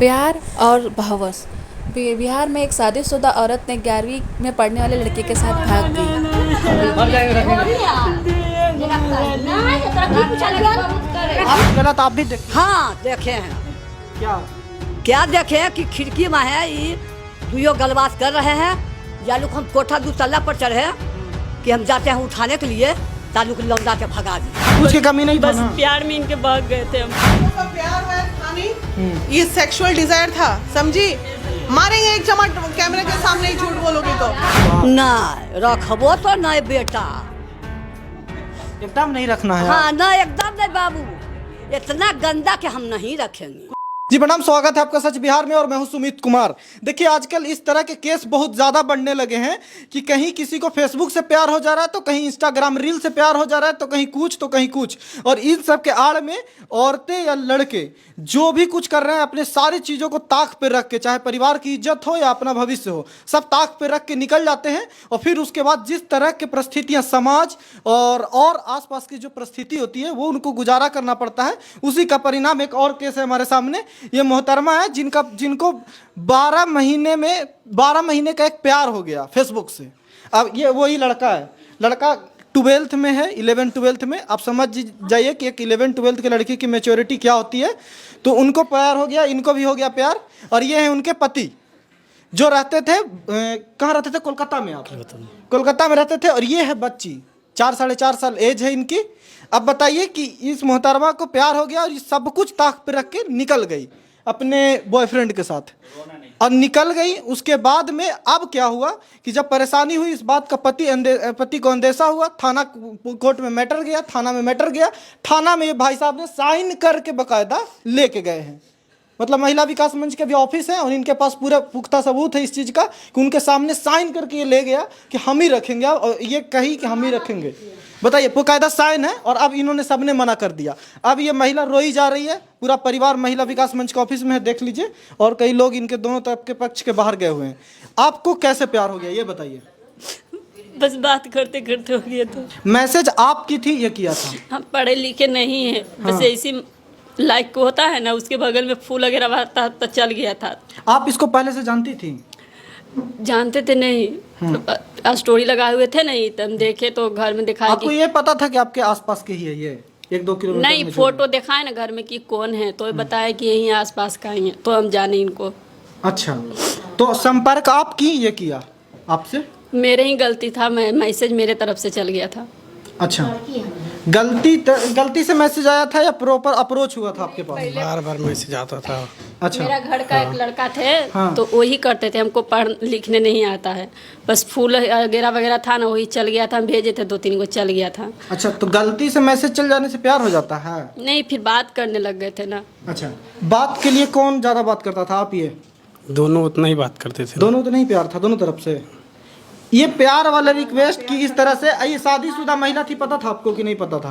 प्यार और बहवस। बिहार में एक शादीशुदा औरत ने 11वीं में पढ़ने वाले लड़के के साथ भाग गई। आप गलत आप भी देख। हाँ देखे हैं। क्या क्या देखे हैं कि खिड़की में है ये दुयो गलबात कर रहे हैं। या लोग हम कोठा 2 तल्ला पर चढ़े कि हम जाते हैं उठाने के लिए, तालुक लौंडा के भगा दी। कुछ की कमी नहीं बस था। प्यार में इनके भाग गए थे हम। तो प्यार व्यार था नहीं, ये सेक्सुअल डिजायर था, समझी। मारेंगे एक चमट कैमरे के सामने ही झूठ बोलोगे तो। नहीं रखबो तो नहीं बेटा। एकदम नहीं रखना है। हाँ ना एकदम नहीं बाबू, इतना गंदा कि हम नहीं रखेंगे। जी प्रणाम, स्वागत है आपका सच बिहार में और मैं हूं सुमित कुमार। देखिए आजकल इस तरह के केस बहुत ज़्यादा बढ़ने लगे हैं कि कहीं किसी को फेसबुक से प्यार हो जा रहा है तो कहीं इंस्टाग्राम रील से प्यार हो जा रहा है तो कहीं कुछ तो कहीं कुछ। और इन सब के आड़ में औरतें या लड़के जो भी कुछ कर रहे हैं अपने सारी चीज़ों को ताक पे रख के, चाहे परिवार की इज्जत हो या अपना भविष्य हो, सब ताक पे रख के निकल जाते हैं। और फिर उसके बाद जिस तरह की परिस्थितियाँ समाज और आसपास की जो परिस्थिति होती है वो उनको गुजारा करना पड़ता है। उसी का परिणाम एक और केस है हमारे सामने। ये मोहतरमा है जिनको 12 महीने का एक प्यार हो गया फेसबुक से। अब ये वही लड़का है, लड़का 12th में है, 11-12th में। आप समझ जाइए कि एक 11-12th के लड़की की मैच्योरिटी क्या होती है। तो उनको प्यार हो गया, इनको भी हो गया प्यार। और ये हैं उनके पति जो रहते थे कहाँ रहते थे? कोलकाता में। आप कोलकाता में रहते थे। और ये है बच्ची, 4-4.5 साल एज है इनकी। अब बताइए कि इस मोहतरमा को प्यार हो गया और ये सब कुछ ताक पे रख के निकल गई अपने बॉयफ्रेंड के साथ और निकल गई। उसके बाद में अब क्या हुआ कि जब परेशानी हुई इस बात का पति को अंदेशा हुआ, थाना कोर्ट में मैटर गया, थाना में मैटर गया। थाना में ये भाई साहब ने साइन करके बकायदा लेके गए हैं। मतलब महिला विकास मंच के भी ऑफिस है और इनके पास पूरा पुख्ता सबूत है इस चीज़ का कि उनके सामने साइन करके ये ले गया कि हम ही रखेंगे। और ये कही कि हम ही रखेंगे। बताइए, बकायदा साइन है। और अब इन्होंने सबने मना कर दिया। अब ये महिला रोई जा रही है। पूरा परिवार महिला विकास मंच के ऑफिस में है, देख लीजिए। और कई लोग इनके दोनों तरफ के पक्ष के बाहर गए हुए हैं। आपको कैसे प्यार हो गया ये बताइए? बस बात करते करते हो गया। तो मैसेज आपकी थी, ये किया था? हम पढ़े लिखे नहीं हैं। बस ऐसी लाइक होता है ना, उसके बगल में फूल वगैरह आता तो चल गया था। आप इसको पहले से जानती थी? जानते थे नहीं, तो स्टोरी लगाए हुए थे नहीं, तो हम देखे तो घर में दिखाया आपको ये पता था कि आपके आसपास के ही है, ये 1-2 किलोमीटर नहीं, फोटो दिखाए ना घर में कि कौन है, तो बताया कि यहीं आसपास का ही है, तो हम जाने इनको। अच्छा, तो संपर्क आप की ये किया आपसे? मेरे ही गलती था, मैसेज मेरे तरफ से चल गया था। अच्छा, गलती से मैसेज आया था या प्रॉपर अप्रोच हुआ था आपके पास? बार मैसेज आता था। अच्छा, मेरा घर का एक लड़का थे। हाँ। तो वही करते थे, हमको पढ़ लिखने नहीं आता है। बस फूल वगैरह था ना, वही चल गया था। हम भेजे थे 2-3 को, चल गया था। अच्छा, तो गलती से मैसेज चल जाने से प्यार हो जाता है? नहीं, फिर बात करने लग गए थे ना। अच्छा, बात के लिए कौन ज़्यादा बात करता था, आप ये? दोनों उतना ही बात करते थे। दोनों तो नहीं, प्यार था दोनों तरफ से। ये प्यार वाला रिक्वेस्ट की इस तरह से। ये शादीशुदा महिला थी, पता था आपको कि नहीं पता था?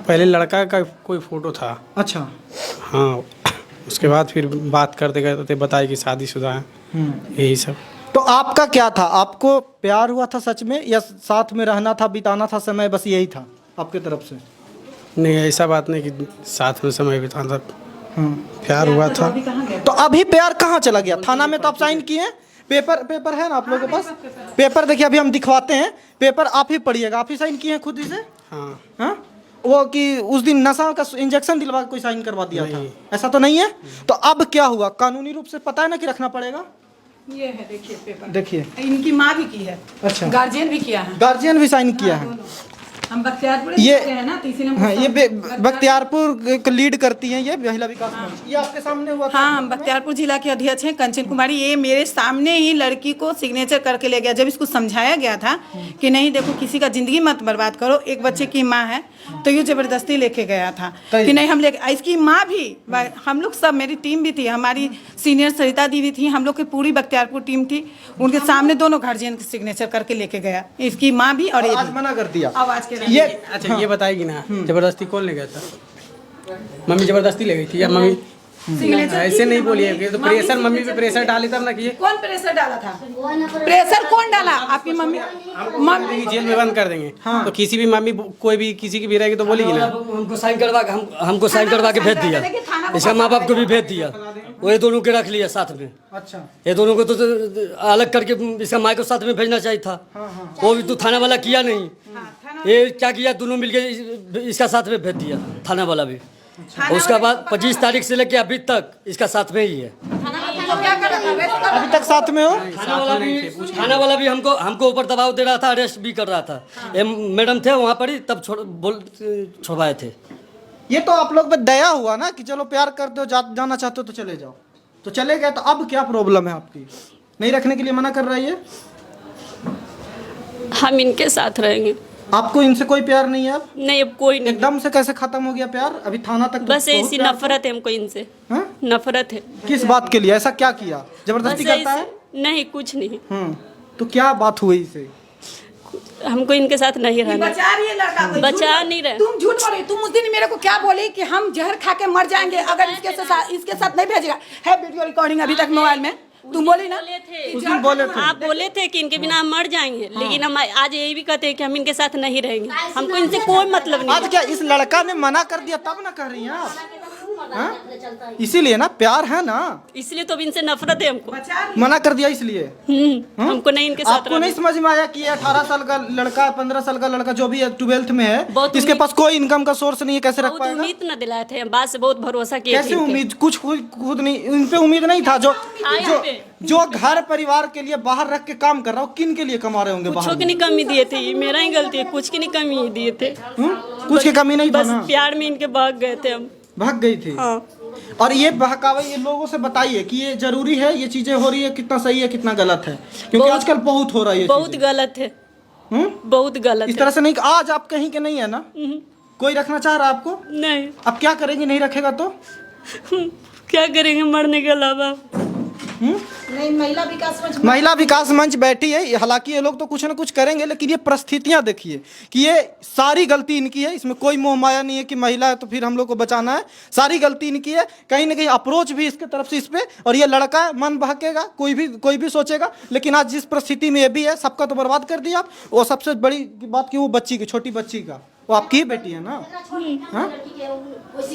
पहले लड़का का कोई फोटो था। अच्छा, हाँ, उसके बाद फिर बात करते करते बताया कि शादीशुदा है, यही सब। तो आपका क्या था? आपको प्यार हुआ था सच में, या साथ में रहना था, बिताना था समय, बस यही था आपके तरफ से? नहीं, ऐसा बात नहीं कि साथ में समय बिताना था, प्यार हुआ था। तो अभी प्यार कहाँ चला गया? थाना में तो आप साइन किए हैं। पेपर है ना आप लोगों के पास? पेपर देखिए, अभी हम दिखवाते हैं। पेपर आप ही पढ़िएगा। आप ही साइन किए हैं खुद ही से? हाँ। हाँ, वो कि उस दिन नशा का इंजेक्शन दिलवा के कोई साइन करवा दिया था, ऐसा तो नहीं है? तो अब क्या हुआ? कानूनी रूप से पता है ना कि रखना पड़ेगा। ये है, देखिए पेपर, देखिए इनकी माँ भी की है। अच्छा, गार्जियन भी किया है। गार्जियन भी साइन किया है। हम बख्तियारपुर ये है ना, तो इसीलिए हाँ, ये बख्तियारपुर को लीड करती हैं ये महिला विकास मंच। ये आपके सामने हुआ था? हाँ, हम बख्तियारपुर जिला के अध्यक्ष हैं कंचन कुमारी। ये मेरे सामने ही लड़की को सिग्नेचर करके ले गया। जब इसको समझाया गया था कि नहीं देखो, किसी का जिंदगी मत बर्बाद करो, एक बच्चे की माँ है, तो ये जबरदस्ती लेके गया था कि नहीं हम लेके। इसकी माँ भी, हम लोग सब, मेरी टीम भी थी, हमारी सीनियर सरिता दीदी थी, हम लोग की पूरी बख्तियारपुर टीम थी। उनके सामने दोनों गार्जियन के सिग्नेचर करके लेके गया, इसकी माँ भी और आज मना कर दिया। आवाज के ये अच्छा, ये बताएगी ना जबरदस्ती कौन ले गया था? मम्मी जबरदस्ती ले गई थी या मम्मी? ऐसे नहीं बोलिए, ये तो प्रेशर मम्मी पे प्रेशर डाली तब ना किए। कौन प्रेशर डाला था? प्रेशर कौन डाला? आपकी मम्मी? मम्मी जेल में बंद कर देंगे तो किसी भी मम्मी कोई भी किसी की भी रहेगी तो बोलेगी ना। हमको साइन करवा के भेज दिया, इसका माँ बाप को भी भेज दिया, वो ये दोनों के रख लिया साथ में। अच्छा, ये दोनों को तो अलग करके इसका माँ को साथ में भेजना चाहिए था, वो भी तो थाना वाला किया नहीं। ये क्या किया, दोनों मिलके इसका साथ में भेज दिया थाना वाला भी। उसके बाद 25 तारीख से लेके अभी तक इसका साथ में ही है। अभी तक साथ में हो? थाना वाला भी हमको ऊपर दबाव दे रहा था, अरेस्ट भी कर रहा था। ये मैडम थे वहाँ पर ही, तब छुड़वाए थे। ये तो आप लोग पे दया हुआ ना कि चलो प्यार करते हो, जाना चाहते हो तो चले जाओ, तो चले गए। तो अब क्या प्रॉब्लम है आपकी? नहीं रखने के लिए मना कर रहा है ये? हम इनके साथ रहेंगे। आपको इनसे कोई प्यार नहीं है? अब नहीं, अब कोई नहीं। एकदम से कैसे खत्म हो गया प्यार? अभी थाना तक तो बस बहुत ऐसी प्यार नफरत है हमको इनसे। हाँ? नफरत है। किस बात के लिए? ऐसा क्या किया? जबरदस्ती बस करता है? ऐसे- नहीं, कुछ नहीं। तो क्या बात हुई इसे? हमको इनके साथ नहीं रहना। बचा रही है लड़का को, बचा नहीं रहे। तुम झूठ बोल रही। तुम उस दिन मेरे को क्या बोली कि हम जहर खा के मर जाएंगे अगर इसके साथ नहीं भेजेगा। है वीडियो रिकॉर्डिंग अभी तक मोबाइल में, तुम बोली ना। उस दिन बोले थे आप बोले थे कि इनके बिना हम मर जाएंगे, लेकिन हम आज यही भी कहते हैं कि हम इनके साथ नहीं रहेंगे। हमको इनसे कोई मतलब नहीं। आज क्या इस लड़का ने मना कर दिया तब ना कह रही हैं आप? हाँ? इसीलिए ना, प्यार है ना, इसलिए तो अब इनसे नफरत है हमको। मना कर दिया इसलिए। हमको नहीं इनके साथ आपको नहीं समझ में आया कि ये 18 साल का लड़का, 15 साल का लड़का जो भी है, 12th में है, बहुत इसके पास कोई इनकम का सोर्स नहीं है, कैसे रख बहुत पाएगा? उम्मीद न दिलाए थे, बात से बहुत भरोसा किए थे कैसे इनके। उम्मीद? कुछ खुद नहीं, इन पे उम्मीद नहीं था। जो जो जो घर परिवार के लिए बाहर रख के काम कर रहा हो, किन के लिए कमा रहे होंगे कुछ बाहर? की नहीं कमी दिए थे, ये मेरा ही गलती है, कुछ की नहीं कमी दिए थे। कुछ की कमी नहीं था बस ना? प्यार में इनके भाग गए थे हम। भाग गई थी। हाँ। और ये बहकावा, ये लोगों से बताइए कि ये जरूरी है, ये चीजें हो रही है, कितना सही है कितना गलत है, क्योंकि बहुत- आजकल बहुत हो रहा है ये बहुत चीजें। गलत है। बहुत गलत इस है। तरह से नहीं। आज आप कहीं के नहीं है ना? कोई रखना चाह रहा है आपको? नहीं, अब क्या करेंगे नहीं रखेगा तो? क्या करेंगे मरने के अलावा? महिला विकास मंच बैठी है। हालांकि ये लोग तो कुछ ना कुछ करेंगे, लेकिन ये परिस्थितियां देखिए कि ये सारी गलती इनकी है। इसमें कोई मोह माया नहीं है कि महिला है तो फिर हम लोग को बचाना है। सारी गलती इनकी है। कहीं ना कहीं अप्रोच भी इसके तरफ से इस पे, और ये लड़का है, मन बहकेगा, कोई भी सोचेगा। लेकिन आज जिस परिस्थिति में ये भी है, सबका तो बर्बाद कर दिया आप। वो सबसे बड़ी बात की, वो बच्ची की, छोटी बच्ची का, वो आपकी ही बेटी है ना? हाँ?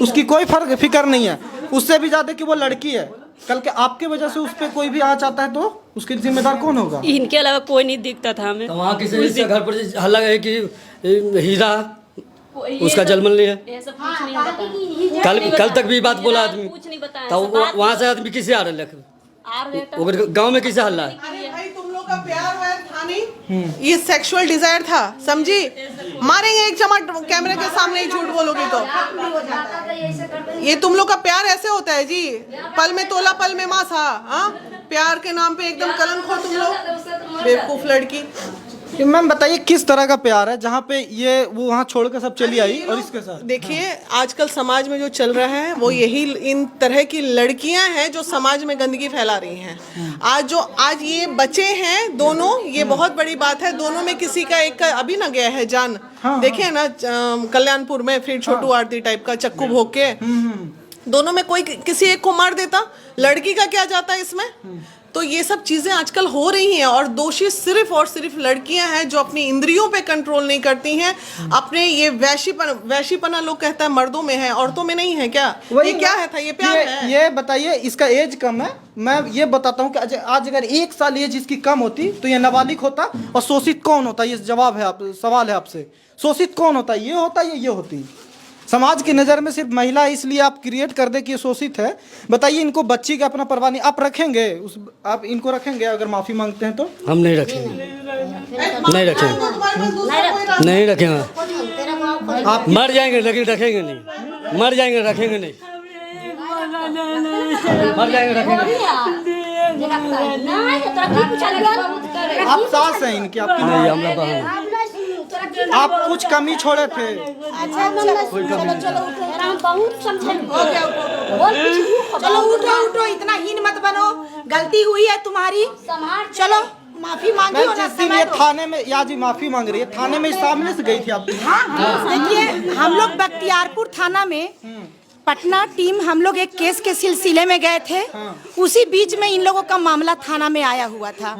उसकी कोई फर्क फिक्र नहीं है, उससे भी ज्यादा कि वो लड़की है। कल के आपके वजह से उस पर कोई भी आँच आता है तो उसके जिम्मेदार कौन होगा? इनके अलावा कोई नहीं दिखता था हमें। तो वहाँ किसी घर पर हल्ला है कि हीरा उसका जन्म नहीं है। ये सब कुछ नहीं बताया। कल तक भी बात बोला आदमी, कुछ नहीं बताया। तो वहाँ से आदमी किसे आ रहे? गाँव में किसे हल्ला है? अरे भाई, तुम लोग का प्यार व्यार था नहीं, ये सेक्सुअल डिजायर था, समझी? मारेंगे एक चमाट कैमरे के सामने ही झूठ बोलोगे तो। ये तुम लोग का प्यार ऐसे होता है जी, पल में तोला पल में मासा। हाँ, प्यार के नाम पे एकदम कलंक हो तुम लोग, बेवकूफ लड़की। मैम बताइए किस तरह का प्यार है जहाँ पे ये वो वहाँ छोड़ कर सब चली आई और इसके साथ? देखिए, आजकल समाज में जो चल रहा है वो यही, इन तरह की लड़कियां हैं जो समाज में गंदगी फैला रही हैं। आज ये बचे हैं दोनों, ये बहुत बड़ी बात है। दोनों में किसी का एक का अभी ना गया है जान। देखे ना कल्याणपुर में, फिर छोटू आरती टाइप का चक्कू भोग के दोनों में कोई किसी एक को मार देता, लड़की का क्या जाता है इसमें? तो ये सब चीजें आजकल हो रही हैं, और दोषी सिर्फ और सिर्फ लड़कियां हैं जो अपनी इंद्रियों पे कंट्रोल नहीं करती हैं। अपने ये वैशीपना लोग कहता है मर्दों में है, औरतों में नहीं है क्या? ये क्या है था? ये प्यार है? ये बताइए, इसका एज कम है। मैं ये बताता हूँ कि आज अगर 1 साल एज इसकी कम होती तो ये नाबालिग होता। और शोषित कौन होता? ये जवाब है, सवाल है आपसे। शोषित कौन होता? ये होता या ये होती? समाज की नज़र में सिर्फ महिला इसलिए आप क्रिएट कर दे कि ये शोषित है। बताइए, इनको बच्ची का अपना परवाह नहीं, आप रखेंगे आप इनको रखेंगे अगर माफ़ी मांगते हैं तो? हम नहीं रखेंगे, नहीं रखेंगे, नहीं रखेंगे। आप मर जाएंगे लेकिन रखेंगे नहीं, मर जाएंगे रखेंगे नहीं, मर जाएंगे रखेंगे। आप सास हैं इनकी? आपकी नहीं, हम लोग बहन। आप कुछ कमी छोड़े थे? चलो उठो उठो, इतना हीन मत बनो, गलती हुई है तुम्हारी, चलो माफी मांगी हो ना। जिस दिन ये थाने में, या जी माफी मांग रही है, थाने में सामने से गई थी आप? देखिए, हम लोग बख्तियारपुर थाना में पटना टीम हम लोग एक केस के सिलसिले में गए थे। उसी बीच में इन लोगों का मामला थाना में आया हुआ था।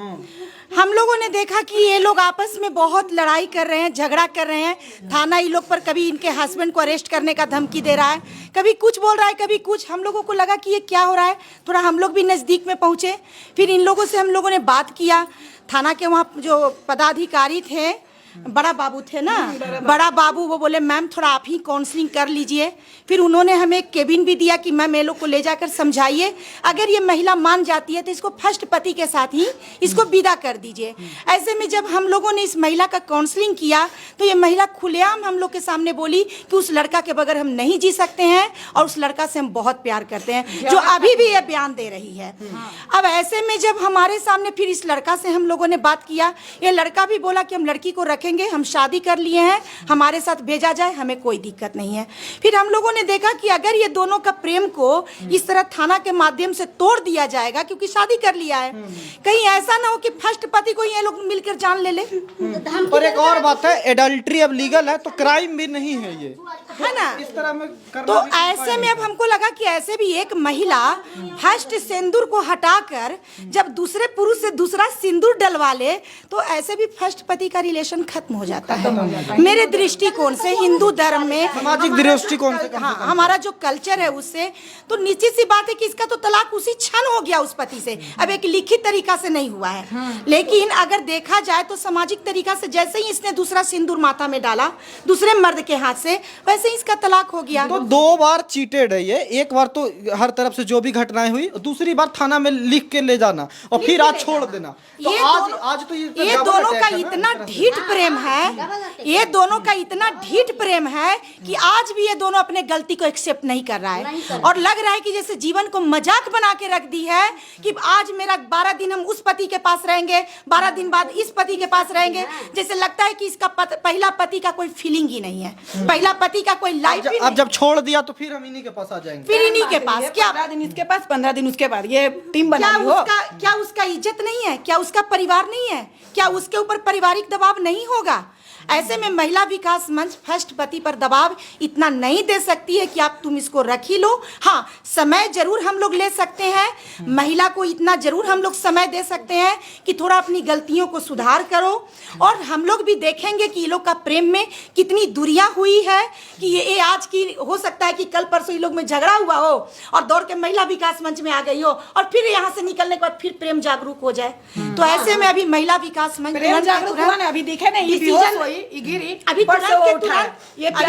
हम लोगों ने देखा कि ये लोग आपस में बहुत लड़ाई कर रहे हैं, झगड़ा कर रहे हैं। थाना इन लोग पर कभी इनके हस्बैंड को अरेस्ट करने का धमकी दे रहा है, कभी कुछ बोल रहा है, कभी कुछ। हम लोगों को लगा कि ये क्या हो रहा है। थोड़ा हम लोग भी नज़दीक में पहुँचे, फिर इन लोगों से हम लोगों ने बात किया। थाना के वहाँ जो पदाधिकारी थे, बड़ा बाबू थे ना, बड़ा बाबू, वो बोले मैम थोड़ा आप ही काउंसलिंग कर लीजिए। फिर उन्होंने हमें एक केबिन भी दिया कि मैम ये लोग को ले जाकर समझाइए, अगर ये महिला मान जाती है तो इसको फर्स्ट पति के साथ ही इसको विदा कर दीजिए। ऐसे में जब हम लोगों ने इस महिला का काउंसलिंग किया तो ये महिला खुलेआम हम लोग के सामने बोली कि उस लड़का के बगैर हम नहीं जी सकते हैं और उस लड़का से हम बहुत प्यार करते हैं, जो अभी भी ये बयान दे रही है। अब ऐसे में जब हमारे सामने फिर इस लड़का से हम लोगों ने बात किया, ये लड़का भी बोला कि हम लड़की को रखेंगे, हम शादी कर लिए हैं, हमारे साथ भेजा जाए, हमें कोई दिक्कत नहीं है। फिर हम लोगों ने देखा कि अगर ये दोनों का प्रेम को इस तरह थाना के माध्यम से तोड़ दिया जाएगा, क्योंकि शादी कर लिया है, कहीं ऐसा ना हो कि फर्स्ट पति को ये लोग मिलकर जान ले ले। पर एक और बात है, एडल्ट्री अब लीगल है तो क्राइम भी नहीं है, ये है ना। इस तरह में तो ऐसे में अब हमको लगा कि ऐसे भी एक महिला फर्स्ट सिंदूर को हटाकर जब दूसरे पुरुष से दूसरा सिंदूर डलवा ले तो ऐसे भी फर्स्ट पति का रिलेशन खत्म हो जाता है। मेरे दृष्टिकोण से, हिंदू धर्म में, सामाजिक दृष्टिकोण से, हाँ, हमारा जो कल्चर है उससे तो निश्चित सी बात है कि इसका तो तलाक उसी क्षण हो गया उस पति से। अब एक लिखित तरीका से नहीं हुआ है, लेकिन अगर देखा जाए तो सामाजिक तरीका से जैसे ही इसने दूसरा सिंदूर माथा में डाला दूसरे मर्द के हाथ से, वैसे ही इसका तलाक हो गया। तो 2 बार चीटेड है ये, एक बार तो हर तरफ से जो भी घटनाएं हुई, दूसरी बार थाना में लिख के ले जाना और फिर आज छोड़ देना। तो आज तो ये दोनों का इतना ढीठ प्रेम है, ये दोनों का इतना ढीठ प्रेम है कि आज भी ये दोनों अपने गलती को एक्सेप्ट नहीं कर रहा है और लग रहा है कि जैसे जीवन को मजाक बना के रख दी है कि आज मेरा 12 दिन हम उस पति के पास रहेंगे, 12 दिन बाद इस पति के पास रहेंगे। जैसे लगता है कि इसका पहला पति का कोई फीलिंग ही नहीं है, पहला पति का कोई लाइफ ही अब जब छोड़ दिया तो फिर हम इन्हीं के पास आ जाएंगे, फिर इन्हीं के पास। क्या 15 दिन इसके पास, 15 दिन उसके बाद, ये टीम बना ली हो। क्या उसका इज्जत नहीं है? क्या उसका परिवार नहीं है? क्या उसके ऊपर पारिवारिक दबाव नहीं होगा? ऐसे में महिला विकास मंच फर्स्ट पति पर दबाव इतना नहीं दे सकती है कि आप तुम इसको रख ही लो। हाँ, समय जरूर हम लोग ले सकते हैं, महिला को इतना जरूर हम लोग समय दे सकते हैं कि थोड़ा अपनी गलतियों को सुधार करो। और हम लोग भी देखेंगे कि ये लोग का प्रेम में कितनी दूरियां हुई है कि ये आज की हो सकता है कि कल परसों ये लोग में झगड़ा हुआ हो और दौड़ के महिला विकास मंच में आ गई हो और फिर यहाँ से निकलने के बाद फिर प्रेम जागरूक हो जाए। तो ऐसे में अभी महिला विकास मंच अभी दिखे नहीं, अभी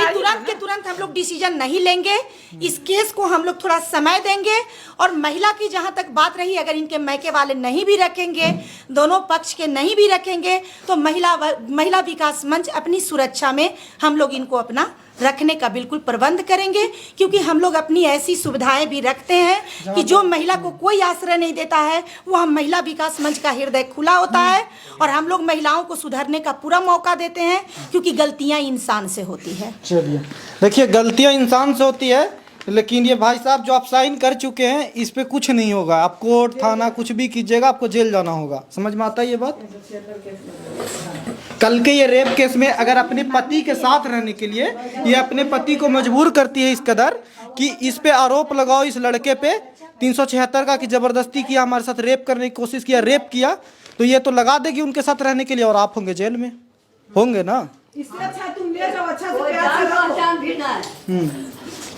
तुरंत के तुरंत हम लोग डिसीजन नहीं लेंगे। इस केस को हम लोग थोड़ा समय देंगे और महिला की जहां तक बात रही, अगर इनके मैके वाले नहीं भी रखेंगे, दोनों पक्ष के नहीं भी रखेंगे, तो महिला विकास मंच अपनी सुरक्षा में हम लोग इनको अपना रखने का बिल्कुल प्रबंध करेंगे, क्योंकि हम लोग अपनी ऐसी सुविधाएं भी रखते हैं कि जो महिला को कोई आश्रय नहीं देता है वो हम महिला विकास मंच का हृदय खुला होता है और हम लोग महिलाओं को सुधरने का पूरा मौका देते हैं, क्योंकि गलतियां इंसान से होती है। चलिए, देखिए गलतियां इंसान से होती है, लेकिन ये भाई साहब जो आप साइन कर चुके हैं इस पे कुछ नहीं होगा। आप कोर्ट थाना कुछ भी कीजिएगा, आपको जेल जाना होगा। समझ में आता है ये बात? कल के ये रेप केस में अगर अपने पति के साथ रहने के लिए ये अपने पति को मजबूर करती है इस कदर कि इस पे आरोप लगाओ, इस लड़के पे 376 का कि जबरदस्ती किया, हमारे साथ रेप करने की कोशिश किया, रेप किया, तो ये तो लगा देगी उनके साथ रहने के लिए और आप होंगे जेल में, होंगे ना। इससे अच्छा तुम ले जाओ, अच्छा से प्यार से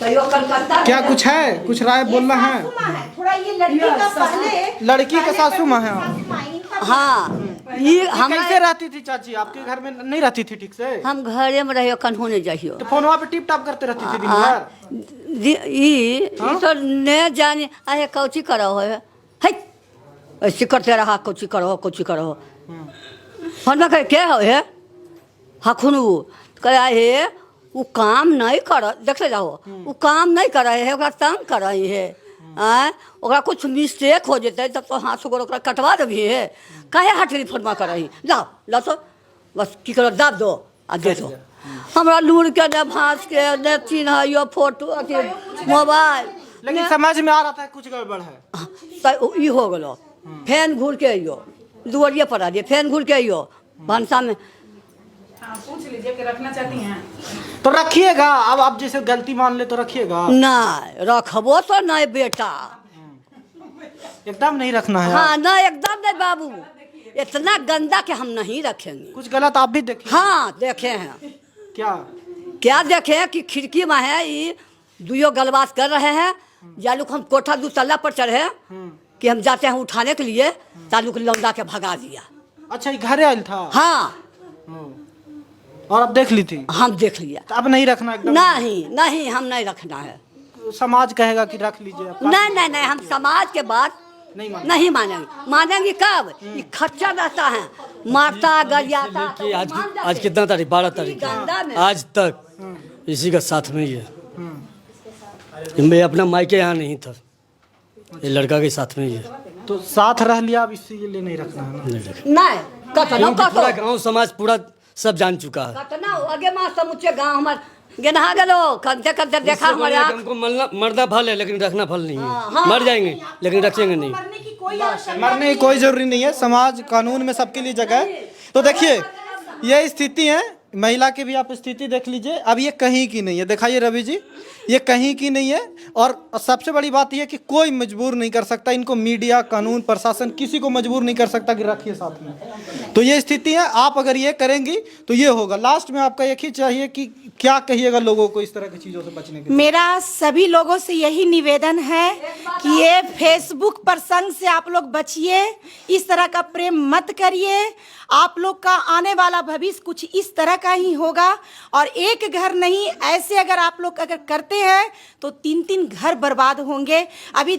रहो। क्या कुछ है, कुछ राय बोलना है? थोड़ा ये लड़की का पहले लड़की का सासू माँ है। हाँ, ये हम कैसे रहती थी चाची? आपके घर में नहीं रहती थी ठीक से? हम घरे में रहियो, कन्हू नहीं जाइयो। तो फोनवा पे टिप टाप करते रहती थी दिन भर? ई तो ने जाने आए कौची करो है, ऐसे करते रहा, कौची करो फोन में क्या हो है हखुन कह है वो काम नहीं कर, देख ले जाओ वो काम नहीं कर रहे है, ओकरा तंग कर रही है। ओकरा कुछ मिस्टेक हो जाते तब तो हाथ से ओकरा कटवा देवी है, काहे हटरी फोनमा कर रही, जाओ ला तो बस की करो, दाब दो आ दे दो। हमरा लूर के ने भांस के ने चिन्ह फोटो अथी मोबाइल, लेकिन समझ में आ रहा था कुछ गड़बड़ है। तो ई हो गलो, फैन घूर के अइयो दुआरिये पर आ दिए, फैन घूर के अइयो भंसा में हाँ, पूछ लीजिए कि रखना चाहती हैं। तो रखिएगा, अब आप जैसे गलती मान ले तो रखिएगा। ना रखबो तो नहीं बेटा, एकदम नहीं रखना है। हाँ ना एकदम नहीं बाबू, इतना गंदा कि हम नहीं रखेंगे। कुछ गलत आप भी देखिए। हाँ देखे हैं। क्या क्या देखे हैं कि खिड़की में है ये दुयो गलबात कर रहे हैं। जालूक हम कोठा 2 तल्ला पर चढ़े कि हम जाते हैं उठाने के लिए, तालुक लौंडा के भगा दिया। अच्छा, ये घरे आयल था? हाँ और अब देख ली थी? हम देख लिया। तो अब नहीं रखना एकदम? नहीं नहीं, हम नहीं रखना है। समाज कहेगा कि रख लीजिए। नहीं नहीं नहीं, हम समाज के बात नहीं मानेंगे। मानेंगे कब? ये खच्चा रहता है, मारता गरियाता। कि आज कितना तारीख? 12 तारीख है। आज तक इसी का साथ में ही है। मैं अपना मायके यहाँ नहीं था, ये लड़का के साथ में ही है। तो साथ रह लिया, अब इसीलिए नहीं रखना है ना? नहीं कतना पूरा गांव समाज पूरा सब जान चुका है। कतना आगे मां समूचे गांव हमार गेनहा गेलो, कंते कंते देखा हमारे आँख। हमको मरना फल है लेकिन रखना फल नहीं है। मर जाएंगे लेकिन रखेंगे नहीं। मरने की कोई जरूरी नहीं है, समाज कानून में सबके लिए जगह है। तो देखिए ये स्थिति है, महिला की भी आप स्थिति देख लीजिए। अब ये कहीं की नहीं है, दिखाइए रवि जी, ये कहीं की नहीं है। और सबसे बड़ी बात यह है कि कोई मजबूर नहीं कर सकता इनको, मीडिया, कानून, प्रशासन किसी को मजबूर नहीं कर सकता कि रखिए साथ में। तो ये स्थिति है, आप अगर ये करेंगी तो ये होगा। लास्ट में आपका एक ही चाहिए कि क्या कहिएगा लोगों को इस तरह की चीज़ों से बचने के लिए? मेरा सभी लोगों से यही निवेदन है कि ये फेसबुक प्रसंग से आप लोग बचिए, इस तरह का प्रेम मत करिए। आप लोग का आने वाला भविष्य कुछ इस तरह का ही होगा। और एक घर नहीं, ऐसे अगर आप लोग अगर करते हैं तो 3-3 घर बर्बाद होंगे। अभी